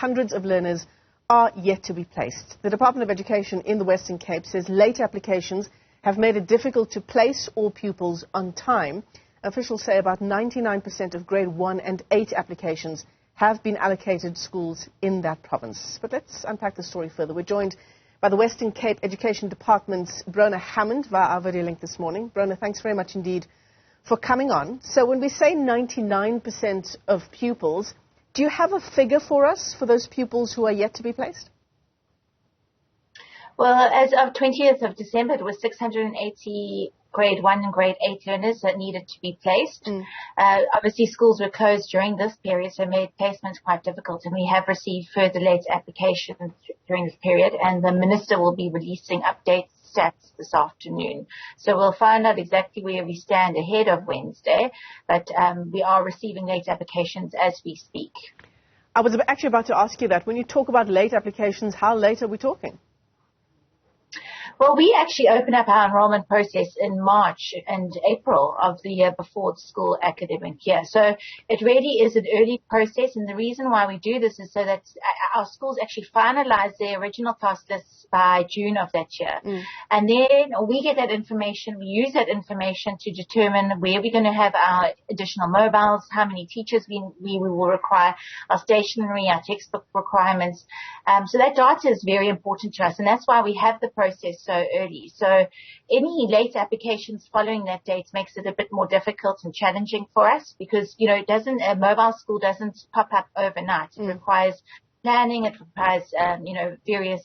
hundreds of learners are yet to be placed. The Department of Education in the Western Cape says late applications have made it difficult to place all pupils on time. Officials say about 99% of grade 1 and 8 applications have been allocated schools in that province. But let's unpack the story further. We're joined by the Western Cape Education Department's Bronagh Hammond via our video link this morning. Bronagh, thanks very much indeed for coming on. So when we say 99% of pupils, do you have a figure for us for those pupils who are yet to be placed? Well, as of 20th of December, it was 680 grade 1 and grade 8 learners that needed to be placed. Obviously, schools were closed during this period, so made placements quite difficult, and we have received further late applications during this period, and the Minister will be releasing updates stats this afternoon. So we'll find out exactly where we stand ahead of Wednesday, but we are receiving late applications as we speak. I was actually about to ask you that. When you talk about late applications, how late are we talking? Well, we actually opened up our enrollment process in March and April of the year before the school academic year. So it really is an early process, and the reason why we do this is so that our schools actually finalize their original class lists by June of that year. And then we get that information, we use that information to determine where we're going to have our additional mobiles, how many teachers we will require, our stationery, our textbook requirements. So that data is very important to us, and that's why we have the process so early. So any late applications following that date makes it a bit more difficult and challenging for us because, you know, a mobile school doesn't pop up overnight. It requires planning, it requires, various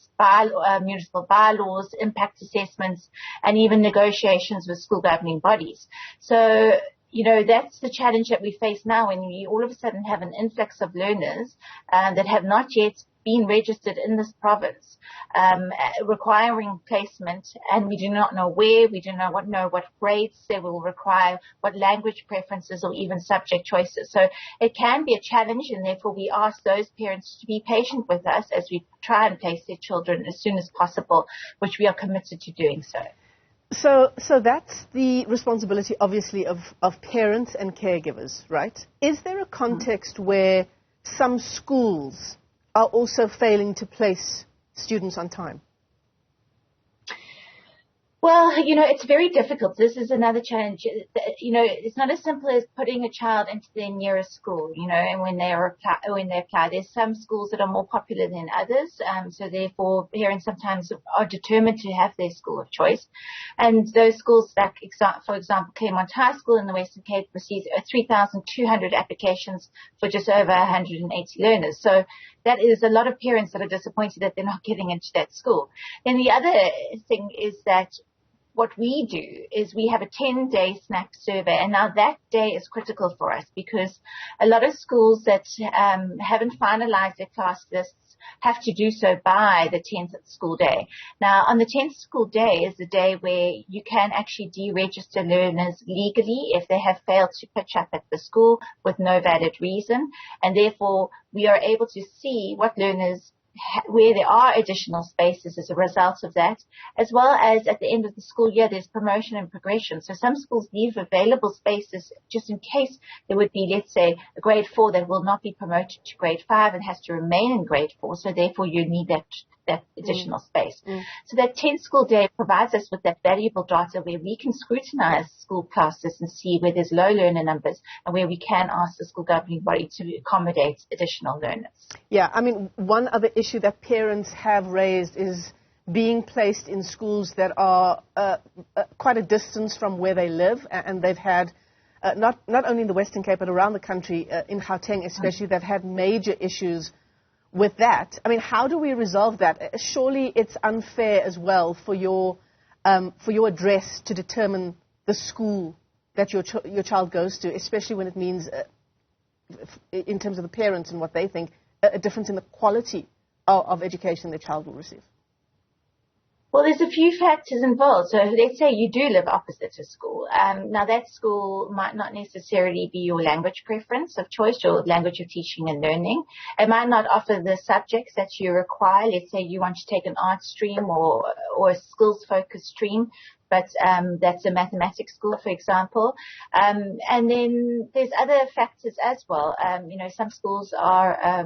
municipal bylaws, impact assessments, and even negotiations with school governing bodies. So, you know, that's the challenge that we face now when we all of a sudden have an influx of learners that have not yet been registered in this province, requiring placement, and we do not know where, we do not know what grades they will require, what language preferences or even subject choices. So it can be a challenge, and therefore we ask those parents to be patient with us as we try and place their children as soon as possible, which we are committed to doing so. So that's the responsibility, obviously, of parents and caregivers, right? Is there a context where some schools are also failing to place students on time? Well, you know, it's very difficult. This is another challenge. You know, it's not as simple as putting a child into their nearest school, you know, and when they apply. There's some schools that are more popular than others. So therefore, parents sometimes are determined to have their school of choice. And those schools, like, for example, Claremont High School in the Western Cape received 3,200 applications for just over 180 learners. So that is a lot of parents that are disappointed that they're not getting into that school. Then the other thing is that what we do is we have a 10-day SNAP survey, and now that day is critical for us because a lot of schools that haven't finalized their class lists have to do so by the 10th school day. Now, on the 10th school day is the day where you can actually deregister learners legally if they have failed to pitch up at the school with no valid reason, and therefore we are able to see what learners where there are additional spaces as a result of that, as well as at the end of the school year, there's promotion and progression. So some schools leave available spaces just in case there would be, let's say, a grade 4 that will not be promoted to grade 5 and has to remain in grade 4. So therefore you need that additional space. So that 10th school day provides us with that valuable data where we can scrutinize school classes and see where there's low learner numbers and where we can ask the school governing body to accommodate additional learners. Yeah, I mean, one other issue that parents have raised is being placed in schools that are quite a distance from where they live, and they've had, not only in the Western Cape, but around the country, in Gauteng especially, they've had major issues with that. I mean, how do we resolve that? Surely it's unfair as well for your address to determine the school that your child goes to, especially when it means, in terms of the parents and what they think, a difference in the quality of education the child will receive. Well, there's a few factors involved. So let's say you do live opposite a school. Now that school might not necessarily be your language preference of choice, your language of teaching and learning. It might not offer the subjects that you require. Let's say you want to take an art stream or a skills-focused stream, but that's a mathematics school, for example. And then there's other factors as well. Some schools are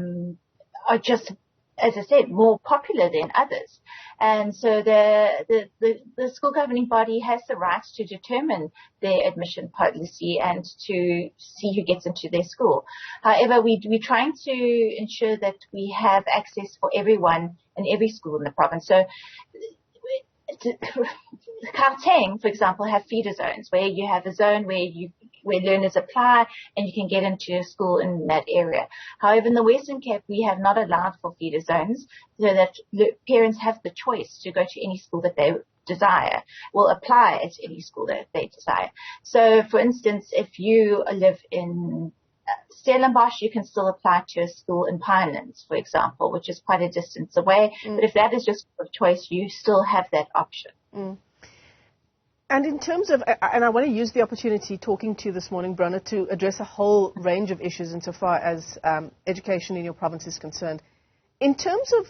are just, as I said, more popular than others. And so the school governing body has the right to determine their admission policy and to see who gets into their school. However, we're trying to ensure that we have access for everyone in every school in the province. So Gauteng, for example, have feeder zones where you have a zone where learners apply and you can get into a school in that area. However, in the Western Cape, we have not allowed for feeder zones so that parents have the choice to go to any school that they desire, will apply at any school that they desire. So, for instance, if you live in Stellenbosch, you can still apply to a school in Pinelands, for example, which is quite a distance away. But if that is your school of choice, you still have that option. And in terms of, and I want to use the opportunity talking to you this morning, Bronagh, to address a whole range of issues insofar as education in your province is concerned. In terms of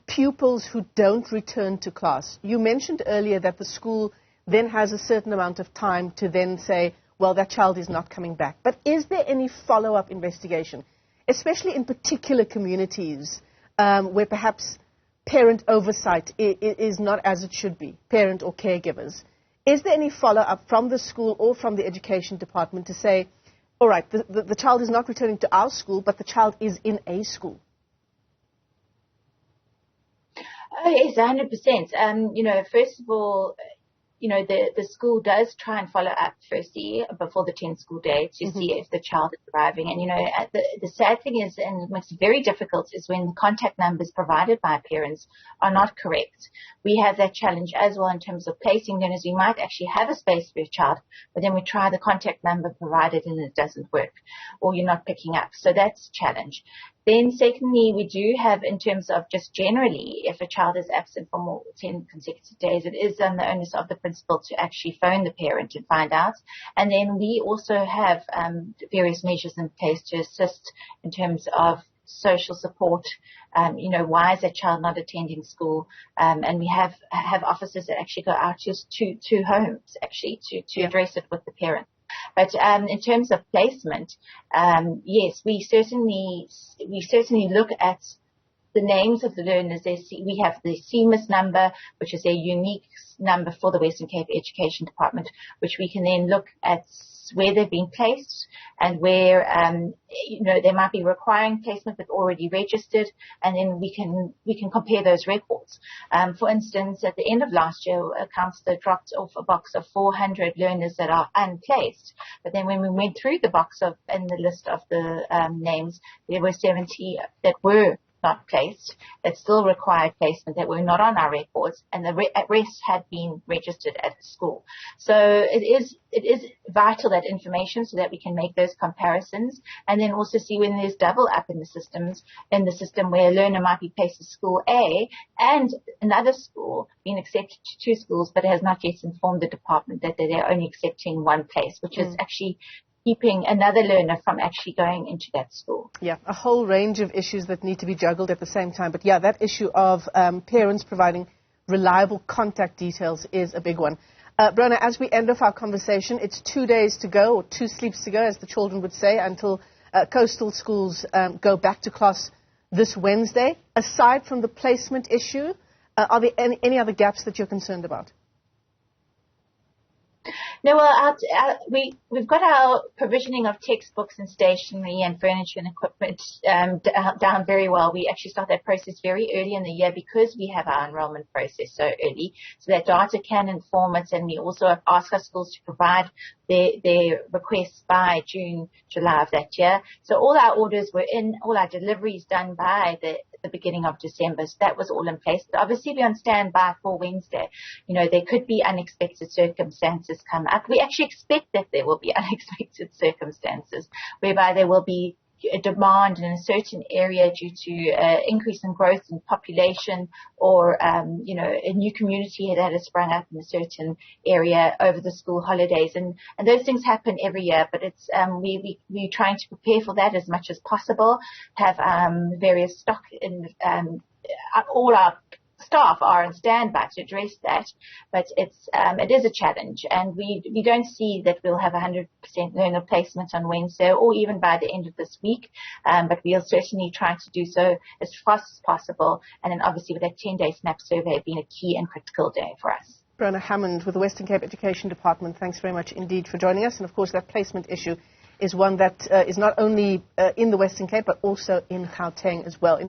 pupils who don't return to class, you mentioned earlier that the school then has a certain amount of time to then say, well, that child is not coming back. But is there any follow-up investigation, especially in particular communities where perhaps parent oversight is not as it should be, parent or caregivers? Is there any follow-up from the school or from the education department to say, all right, the child is not returning to our school, but the child is in a school? Oh, yes, 100%. First of all, the school does try and follow up firstly before the 10th school day to see if the child is arriving. And, the sad thing is, and it makes it very difficult, is when the contact numbers provided by parents are not correct. We have that challenge as well in terms of placing learners. We might actually have a space for a child, but then we try the contact number provided and it doesn't work, or you're not picking up. So that's a challenge. Then secondly, we do have, in terms of just generally, if a child is absent for more than 10 consecutive days, it is on the onus of the principal to actually phone the parent and find out. And then we also have various measures in place to assist in terms of social support. Why is that child not attending school? And we have officers that actually go out to homes actually to address it with the parent. But in terms of placement, yes, we certainly look at the names of the learners. We have the CMIS number, which is a unique number for the Western Cape Education Department, which we can then look at where they've been placed and where, they might be requiring placement but already registered, and then we can compare those records. For instance, at the end of last year, a counsellor dropped off a box of 400 learners that are unplaced. But then when we went through the box in the list of the names, there were 70 that were not placed, that still required placement, that were not on our records, and the rest had been registered at the school. So it is vital, that information, so that we can make those comparisons, and then also see when there's double up in the system where a learner might be placed at school A and another school being accepted to two schools, but has not yet informed the department that they're only accepting one place, which is actually keeping another learner from actually going into that school. Yeah, a whole range of issues that need to be juggled at the same time. But yeah, that issue of parents providing reliable contact details is a big one. Bronagh, as we end off our conversation, it's 2 days to go, or 2 sleeps to go, as the children would say, until coastal schools go back to class this Wednesday. Aside from the placement issue, are there any other gaps that you're concerned about? No, well, we've got our provisioning of textbooks and stationery and furniture and equipment down very well. We actually start that process very early in the year because we have our enrollment process so early, so that data can inform us, and we also ask our schools to provide their requests by June, July of that year. So all our orders were in, all our deliveries done by the beginning of December. So that was all in place. But obviously we're on standby for Wednesday. There could be unexpected circumstances come up. We actually expect that there will be unexpected circumstances whereby there will be a demand in a certain area due to increase in growth in population, or a new community that has sprung up in a certain area over the school holidays, and those things happen every year. But it's we're trying to prepare for that as much as possible. Have various stock in all our staff are on standby to address that, but it is a challenge, and we don't see that we'll have 100% learner placement on Wednesday or even by the end of this week, but we'll certainly try to do so as fast as possible, and then obviously with that 10-day SNAP survey being a key and critical day for us. Bronagh Hammond with the Western Cape Education Department, thanks very much indeed for joining us. And of course that placement issue is one that is not only in the Western Cape but also in Gauteng as well.